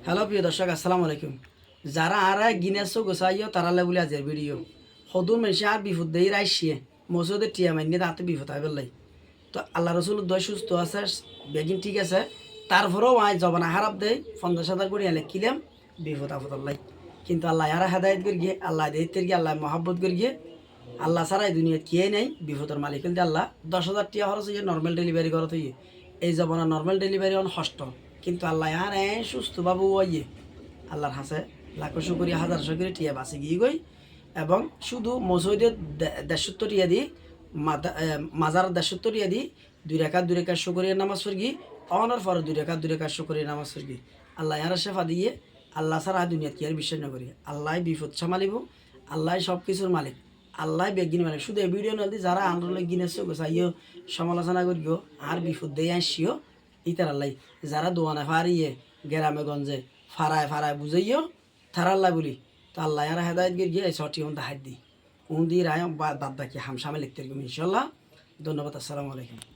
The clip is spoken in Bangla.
হ্যালো প্রিয় দর্শক, আসসালামু আলাইকুম। যারা আর গিনেছো গোসাইও তারালে বলে আজের ভিডিও সদুর মেশে আর বিপদ দেই রাইসিয়ে মসুদের টিয়া মাইনে তাতে বিপদ হয় বললাই। তো আল্লাহ রসুল দয় সুস্থ আছে, বেগিন ঠিক আছে, তারপরেও আয় জবানা হারাপ দেয় 50,000 করে এলে কিলাম বিপদ আপদ আল্লাহ। কিন্তু আল্লাহ আর হেদায়ত করে গিয়ে আল্লাহ দেয়তের গিয়ে আল্লাহ মহাব্বত করে গিয়ে আল্লাহ ছাড়া এই দুনিয়া কে নেই বিপদের মালিক কিন্তু আল্লাহ। 10,000 টিয়া খরচ হয়ে নর্মাল ডেলিভারি করত হইয়ে এই জবানা নর্মাল ডেলিভারি অন হষ্ট, কিন্তু আল্লাহ আর সুস্থ বাবু ওইয়ে আল্লাহর হাসে লাখো শুকরিয়া হাজার শুকরিয়া টিয়া বাঁচি গিয়ে গই। এবং শুধু মসজিদের 150 টিয়া দিই, মাজার 150 টিয়া দিই, 2 রাকাত শুকরিয়া নামাজ পড়ি, অনার পরে 2 রাকাত শুকরিয়া নামাজ পড়ি। আল্লাহ আর শেফা দিয়ে আল্লাহ ছাড়া দুনিয়াত কি আর বিশ্বাস না করি। আল্লাহ বিপদ সামালিব, আল্লাহ সব কিছুর মালিক, আল্লাহ বেগিন মালিক। শুধু এই ভিডিও নদী যারা আন্দোলন গিনেছো গোসাইও সমালোচনা করিও আর বিপদ দিয়ে আসিও ইতার আল্লাহ। যারা দোয়ানা ফারিয়ে গ্রামে গঞ্জে ফারায় ফারায় বুঝাইও তার আল্লাহ বলি। তো আল্লাহ আর হেদায়ত গিয়ে সঠিক হাত দিই উন দিয়ে রায় বাদ বাকি হামসামে লিখতে ইনশাল্লাহ। ধন্যবাদ। আসসালামু আলাইকুম।